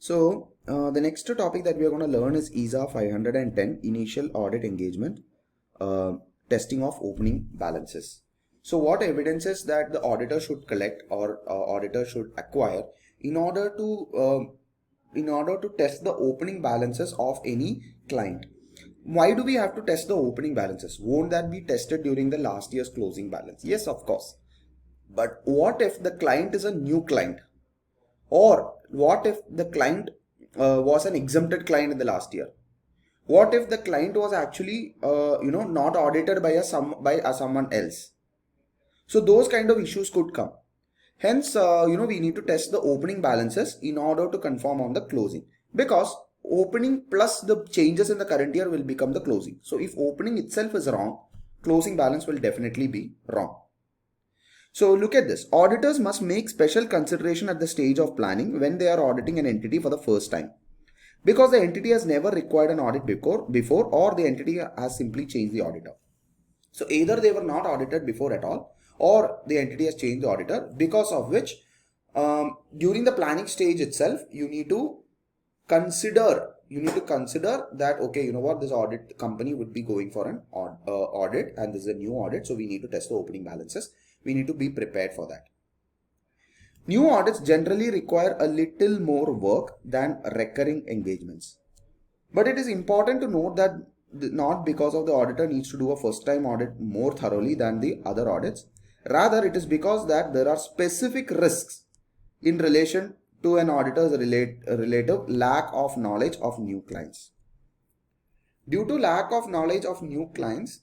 The next topic that we are going to learn is ISA 510 Initial Audit Engagement Testing of Opening Balances. So what evidences that the auditor should collect or auditor should acquire in order to test the opening balances of any client? Why do we have to test the opening balances? Won't that be tested during the last year's closing balance? Yes, of course. But what if the client is a new client? Or what if the client was an exempted client in the last year? What if the client was actually not audited by someone else? So those kind of issues could come. Hence, we need to test the opening balances in order to confirm on the closing, because opening plus the changes in the current year will become the closing. So if opening itself is wrong, closing balance will definitely be wrong. So look at this. Auditors must make special consideration at the stage of planning when they are auditing an entity for the first time, because the entity has never required an audit before, or the entity has simply changed the auditor. So either they were not audited before at all, or the entity has changed the auditor, because of which during the planning stage itself you need to consider that, okay, you know what, this audit company would be going for an audit, and this is a new audit, so we need to test the opening balances. We need to be prepared for that. New audits generally require a little more work than recurring engagements. But it is important to note that not because of the auditor needs to do a first time audit more thoroughly than the other audits. Rather, it is because that there are specific risks in relation to an auditor's relative lack of knowledge of new clients. Due to lack of knowledge of new clients,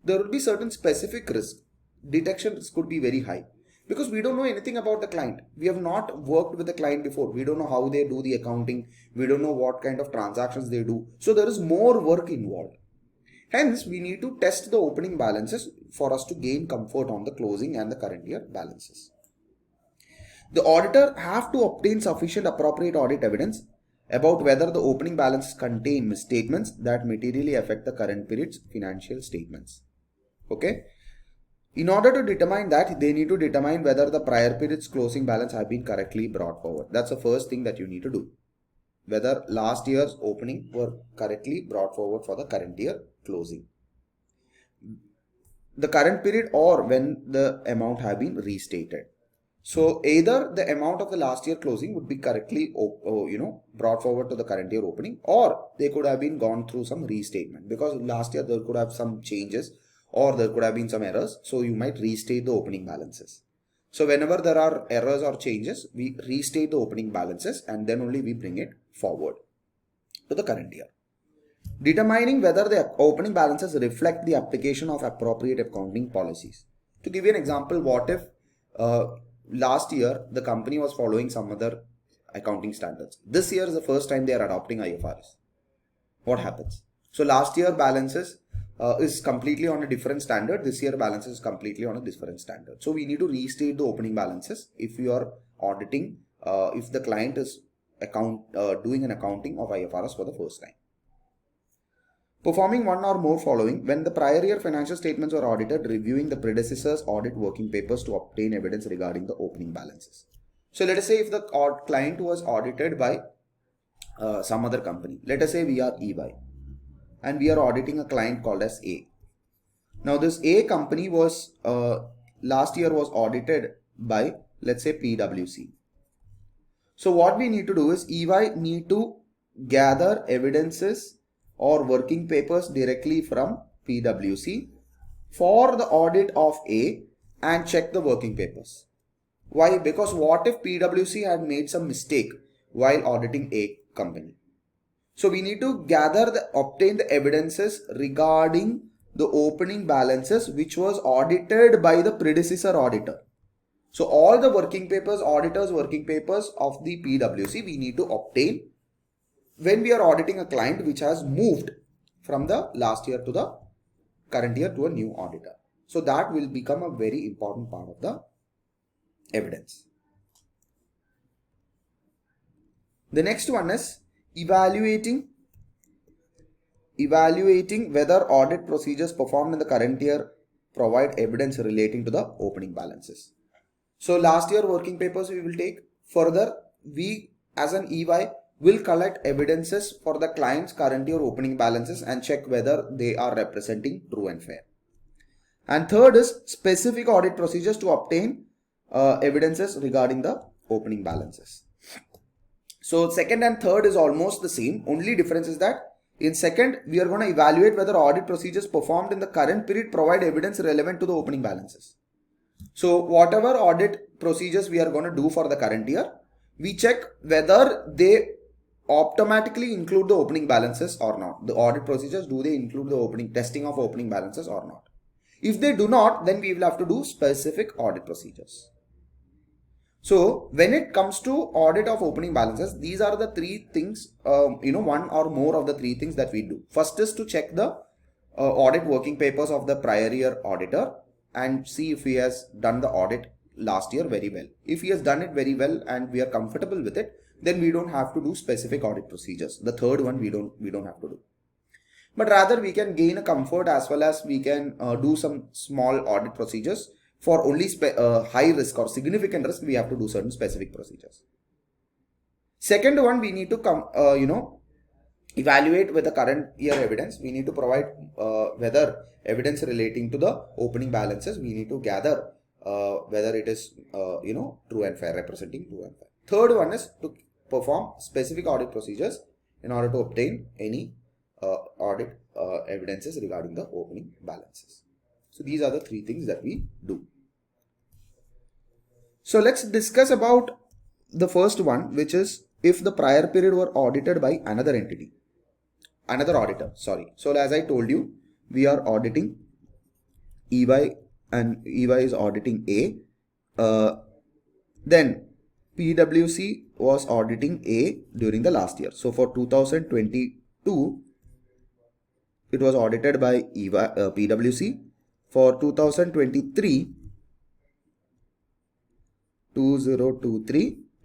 there will be certain specific risks. Detection risk could be very high, because we don't know anything about the client. We have not worked with the client before. We don't know how they do the accounting. We don't know what kind of transactions they do. So there is more work involved. Hence, we need to test the opening balances for us to gain comfort on the closing and the current year balances. The auditor have to obtain sufficient appropriate audit evidence about whether the opening balances contain misstatements that materially affect the current period's financial statements. Okay. In order to determine that, they need to determine whether the prior period's closing balance have been correctly brought forward. That's the first thing that you need to do. Whether last year's opening were correctly brought forward for the current year closing. The current period, or when the amount have been restated. So either the amount of the last year closing would be correctly brought forward to the current year opening, or they could have been gone through some restatement, because last year there could have some changes or there could have been some errors. So you might restate the opening balances. So whenever there are errors or changes, we restate the opening balances and then only we bring it forward to the current year. Determining whether the opening balances reflect the application of appropriate accounting policies. To give you an example, what if last year the company was following some other accounting standards? This year is the first time they are adopting IFRS. What happens? So last year balances is completely on a different standard. This year balances is completely on a different standard. So we need to restate the opening balances if you are auditing, if the client is doing an accounting of IFRS for the first time. Performing one or more following: when the prior year financial statements were audited, reviewing the predecessor's audit working papers to obtain evidence regarding the opening balances. So let us say if the client was audited by some other company, let us say we are EY, and we are auditing a client called as A. Now this A company was last year was audited by, let's say, PwC. So what we need to do is EY need to gather evidences or working papers directly from PwC for the audit of A and check the working papers. Why? Because what if PwC had made some mistake while auditing A company? So we need to obtain the evidences regarding the opening balances which was audited by the predecessor auditor. So all the working papers, auditors' working papers of the PwC, we need to obtain when we are auditing a client which has moved from the last year to the current year to a new auditor. So that will become a very important part of the evidence. The next one is evaluating whether audit procedures performed in the current year provide evidence relating to the opening balances. So last year working papers we will take, Further, we as an EY will collect evidences for the client's current year opening balances and check whether they are representing true and fair. And third is specific audit procedures to obtain evidences regarding the opening balances. So second and third is almost the same. Only difference is that in second, we are going to evaluate whether audit procedures performed in the current period provide evidence relevant to the opening balances. So whatever audit procedures we are going to do for the current year, we check whether they automatically include the opening balances or not. The audit procedures, do they include the opening testing of opening balances or not? If they do not, then we will have to do specific audit procedures. So when it comes to audit of opening balances, these are the three things, one or more of the three things that we do. First is to check the audit working papers of the prior year auditor and see if he has done the audit last year very well. If he has done it very well and we are comfortable with it, then we don't have to do specific audit procedures. The third one we don't have to do. But rather we can gain a comfort as well as we can do some small audit procedures. For only high risk or significant risk, we have to do certain specific procedures. Second one, we need to evaluate with the current year evidence. We need to provide whether evidence relating to the opening balances. We need to gather whether it is true and fair, representing true and fair. Third one is to perform specific audit procedures in order to obtain any audit evidences regarding the opening balances. So these are the three things that we do. So let's discuss about the first one, which is if the prior period were audited by another auditor. So as I told you, we are auditing EY and EY is auditing A. Then PwC was auditing A during the last year. So for 2022, it was audited by PwC. For 2023,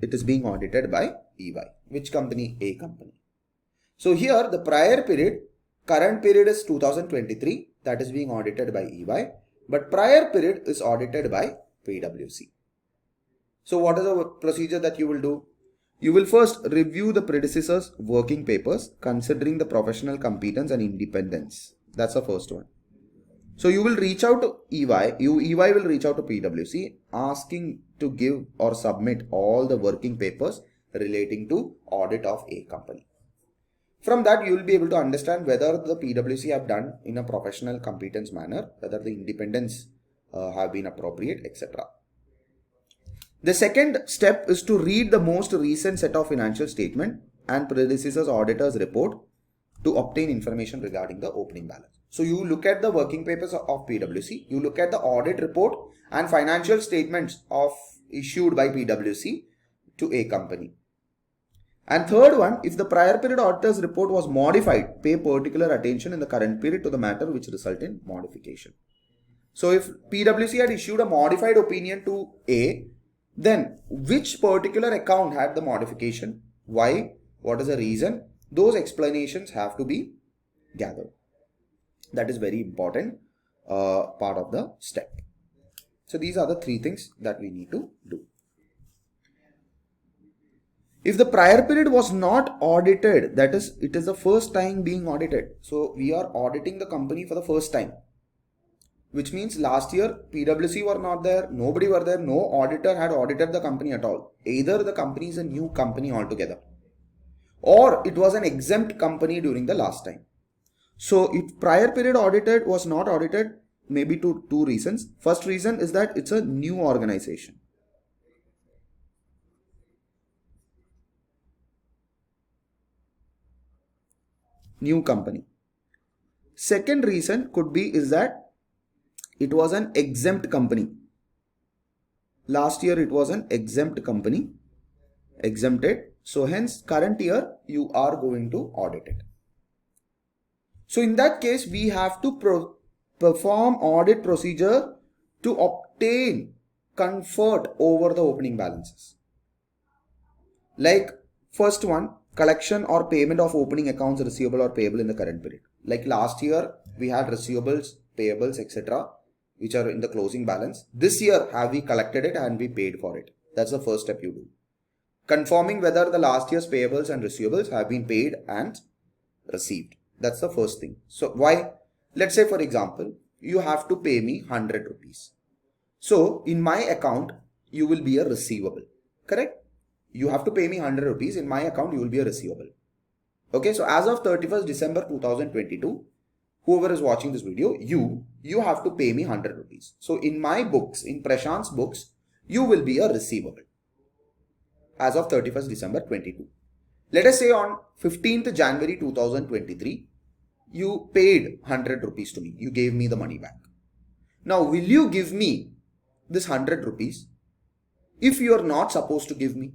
it is being audited by EY. Which company? A company. So here the prior period, current period is 2023, that is being audited by EY, but prior period is audited by PwC. So what is the procedure that you will do? You will first review the predecessor's working papers considering the professional competence and independence. That's the first one. So you will reach out to EY, EY will reach out to PwC asking to give or submit all the working papers relating to audit of a company. From that, you will be able to understand whether the PwC have done in a professional competence manner, whether the independence have been appropriate, etc. The second step is to read the most recent set of financial statement and predecessor's auditor's report to obtain information regarding the opening balance. So you look at the working papers of PwC, you look at the audit report and financial statements issued by PwC to a company. And third one, if the prior period auditor's report was modified, pay particular attention in the current period to the matter which result in modification. So if PwC had issued a modified opinion to A, then which particular account had the modification? Why? What is the reason? Those explanations have to be gathered. That is very important part of the step. So these are the three things that we need to do. If the prior period was not audited, that is, it is the first time being audited. So we are auditing the company for the first time, which means last year PwC were not there, nobody were there, no auditor had audited the company at all. Either the company is a new company altogether, or it was an exempt company during the last time. So if prior period audited was not audited, maybe two reasons. First reason is that it's a new organization. New company. Second reason could be is that it was an exempt company. Last year it was an exempt company, exempted. So hence current year you are going to audit it. So in that case, we have to perform audit procedure to obtain comfort over the opening balances. Like first one, collection or payment of opening accounts receivable or payable in the current period. Like last year, we had receivables, payables, etc., which are in the closing balance. This year, have we collected it and we paid for it? That's the first step you do. confirming whether the last year's payables and receivables have been paid and received. That's the first thing. So why? Let's say for example, you have to pay me 100 rupees. So in my account, you will be a receivable, correct? You have to pay me 100 rupees. In my account, you will be a receivable. Okay, so as of 31st December 2022, whoever is watching this video, you have to pay me 100 rupees. So in my books, in Prashant's books, you will be a receivable as of 31st December 22. Let us say on 15th January 2023, you paid 100 rupees to me. You gave me the money back. Now, will you give me this 100 rupees if you are not supposed to give me?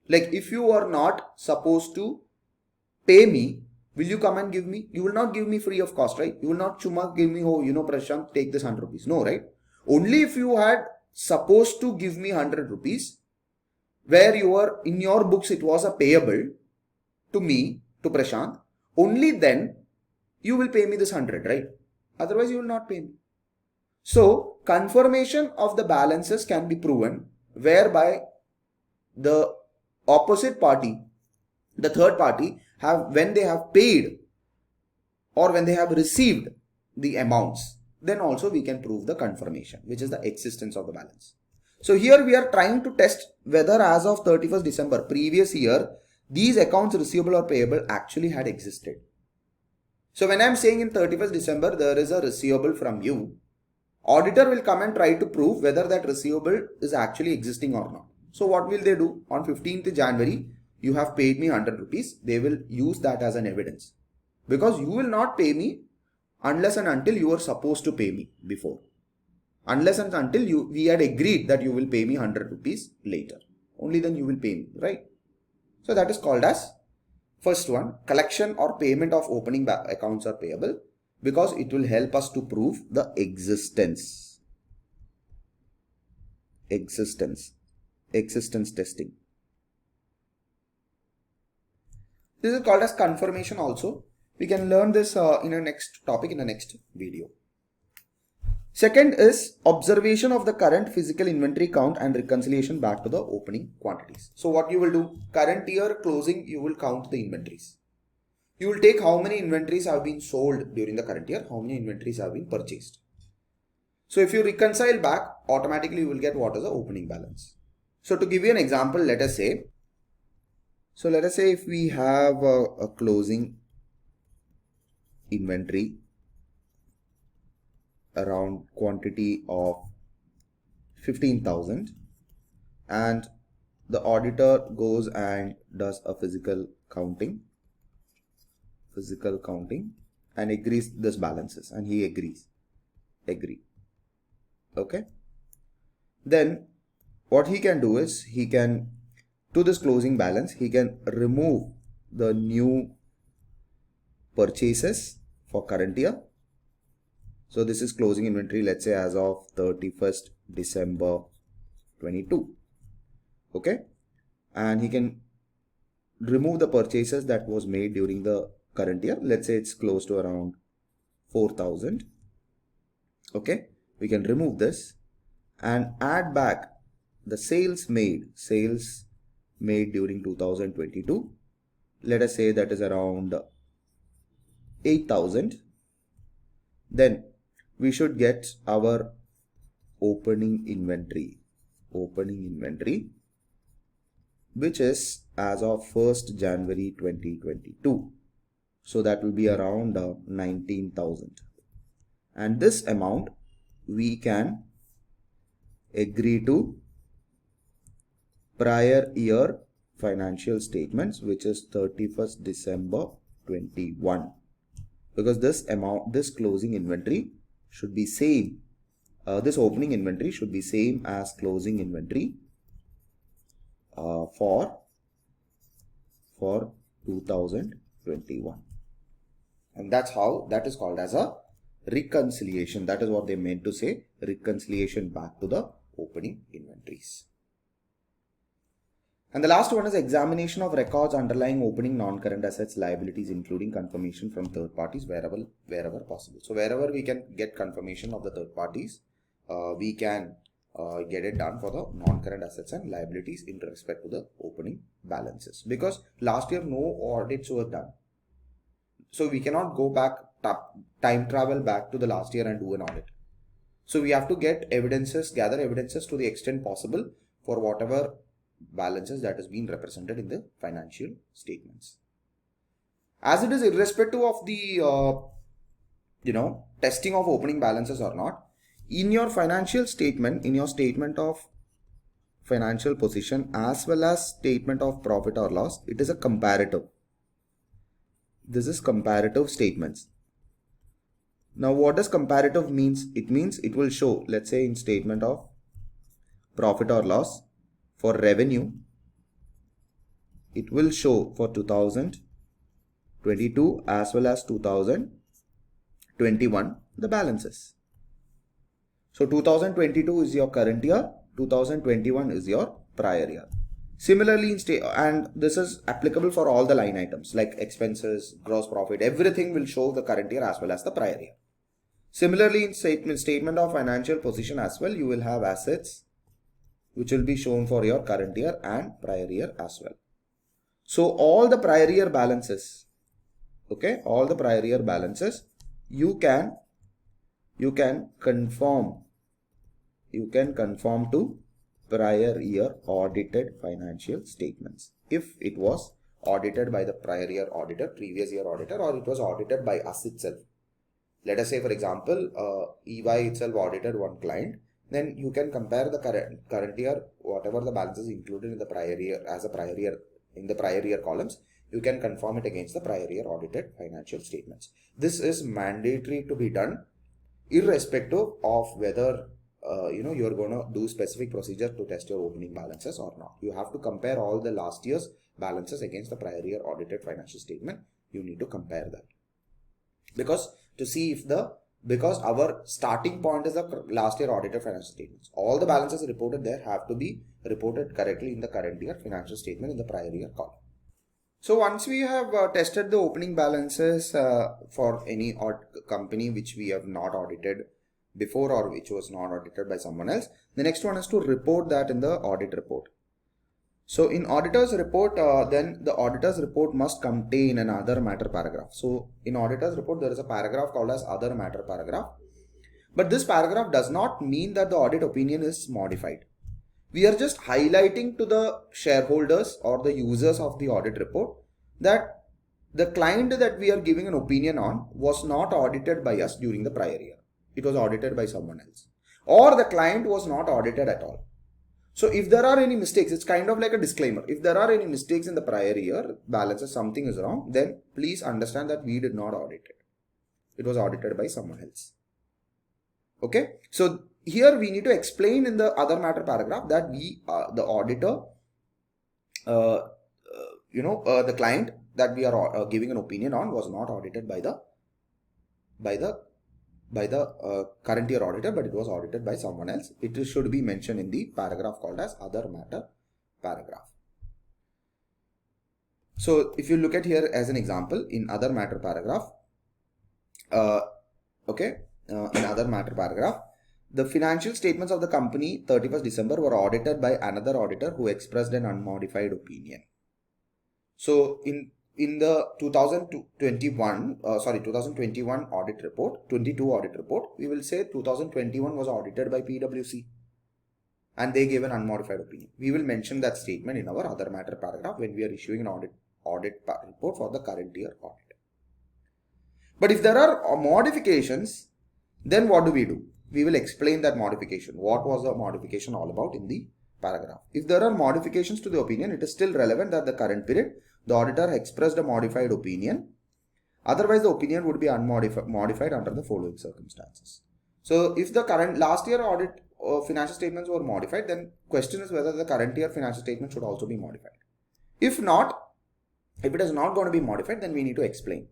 Like if you are not supposed to pay me, will you come and give me? You will not give me free of cost, right? You will not chuma give me, oh, Prashant, take this 100 rupees. No, right? Only if you had supposed to give me 100 rupees, where you are in your books, it was a payable to me, to Prashant, only then you will pay me this 100, right? Otherwise, you will not pay me. So, confirmation of the balances can be proven whereby the opposite party, the third party, when they have paid or when they have received the amounts, then also we can prove the confirmation, which is the existence of the balance. So here we are trying to test whether as of 31st December previous year, these accounts receivable or payable actually had existed. So when I am saying in 31st December, there is a receivable from you, auditor will come and try to prove whether that receivable is actually existing or not. So what will they do? On 15th January, you have paid me 100 rupees. They will use that as an evidence, because you will not pay me unless and until you are supposed to pay me before. Unless and until we had agreed that you will pay me 100 rupees later. Only then you will pay me, right? So that is called as first one, collection or payment of opening accounts are payable, because it will help us to prove the existence testing. This is called as confirmation also. We can learn this in a next topic in the next video. Second is observation of the current physical inventory count and reconciliation back to the opening quantities. So what you will do, current year closing, you will count the inventories. You will take how many inventories have been sold during the current year, how many inventories have been purchased. So if you reconcile back, automatically you will get what is the opening balance. So to give you an example, let us say if we have a closing inventory around quantity of 15,000 and the auditor goes and does a physical counting and agrees this balances, and he agree. Okay, then what he can do is he can, to this closing balance, he can remove the new purchases for current year. So this is closing inventory, let's say as of 31st December 22. Okay, and he can remove the purchases that was made during the current year. Let's say it's close to around 4,000. Okay, we can remove this and add back the sales made during 2022. Let us say that is around 8,000. Then we should get our opening inventory, which is as of 1st January 2022. So that will be around 19,000. And this amount we can agree to prior year financial statements, which is 31st December 21. Because this closing inventory should be same. This opening inventory should be same as closing inventory for 2021. And that's how that is called as a reconciliation. That is what they meant to say, reconciliation back to the opening inventories. And the last one is examination of records underlying opening non-current assets liabilities, including confirmation from third parties wherever possible. So wherever we can get confirmation of the third parties, we can get it done for the non-current assets and liabilities in respect to the opening balances, because last year no audits were done. So we cannot go back, time travel back to the last year and do an audit. So we have to gather evidences to the extent possible for whatever balances that has been represented in the financial statements. As it is irrespective of the testing of opening balances or not, in your financial statement, in your statement of financial position as well as statement of profit or loss, it is a comparative. This is comparative statements. Now what does comparative means? It means it will show, let's say in statement of profit or loss for revenue, it will show for 2022 as well as 2021 the balances. So 2022 is your current year, 2021 is your prior year. Similarly, and this is applicable for all the line items like expenses, gross profit, everything will show the current year as well as the prior year. Similarly, in statement of financial position as well, you will have assets which will be shown for your current year and prior year as well. So all the prior year balances, okay, all the prior year balances, you can conform to prior year audited financial statements if it was audited by the prior year auditor, previous year auditor, or it was audited by us itself. Let us say, for example, EY itself audited one client, then you can compare the current year, whatever the balances included in the prior year as a prior year in the prior year columns, you can conform it against the prior year audited financial statements. This is mandatory to be done irrespective of whether you're going to do specific procedure to test your opening balances or not. You have to compare all the last year's balances against the prior year audited financial statement. You need to compare that because our starting point is the last year audited financial statements. All the balances reported there have to be reported correctly in the current year financial statement in the prior year column. So once we have tested the opening balances for any company which we have not audited before or which was not audited by someone else, the next one is to report that in the audit report. So in auditor's report, then the auditor's report must contain an other matter paragraph. So in auditor's report, there is a paragraph called as other matter paragraph. But this paragraph does not mean that the audit opinion is modified. We are just highlighting to the shareholders or the users of the audit report that the client that we are giving an opinion on was not audited by us during the prior year. It was audited by someone else, or the client was not audited at all. So if there are any mistakes, it's kind of like a disclaimer. If there are any mistakes in the prior year balances, something is wrong, then please understand that we did not audit it. It was audited by someone else. Okay. So here we need to explain in the other matter paragraph that the auditor, the client that we are giving an opinion on was not audited by the current year auditor, but it was audited by someone else. It should be mentioned in the paragraph called as other matter paragraph. So if you look at here as an example in other matter paragraph, in other matter paragraph, the financial statements of the company 31st December were audited by another auditor who expressed an unmodified opinion. So in the 2021 audit report, 22 audit report, we will say 2021 was audited by PwC and they gave an unmodified opinion. We will mention that statement in our other matter paragraph when we are issuing an audit report for the current year audit. But if there are modifications, then what do? We will explain that modification. What was the modification all about in the paragraph? If there are modifications to the opinion, it is still relevant that the current period the auditor expressed a modified opinion. Otherwise, the opinion would be modified under the following circumstances. So, if the last year audit financial statements were modified, then question is whether the current year financial statement should also be modified. If it is not going to be modified, then we need to explain.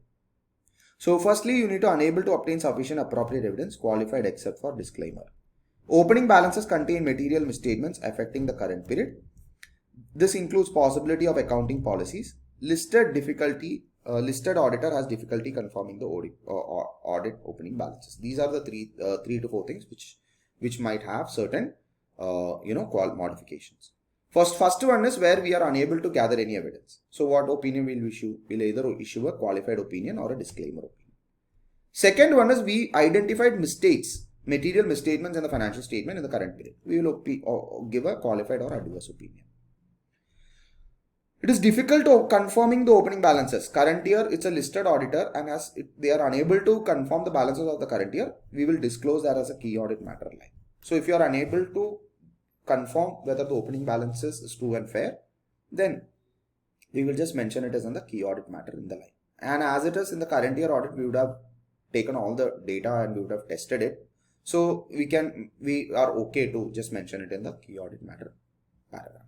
So, firstly, you need to unable to obtain sufficient appropriate evidence qualified except for disclaimer. Opening balances contain material misstatements affecting the current period. This includes possibility of accounting policies. Listed auditor has difficulty confirming the audit opening balances. These are the three to four things which might have certain modifications. First one is where we are unable to gather any evidence. So what opinion will we issue? We'll either issue a qualified opinion or a disclaimer opinion. Second one is we identified mistakes, material misstatements in the financial statement in the current period. We will give a qualified or adverse opinion. It is difficult to confirming the opening balances. Current year, it's a listed auditor, and as they are unable to confirm the balances of the current year, we will disclose that as a key audit matter line. So if you are unable to confirm whether the opening balances is true and fair, then we will just mention it as in the key audit matter in the line. And as it is in the current year audit, we would have taken all the data and we would have tested it. So we are okay to just mention it in the key audit matter paragraph.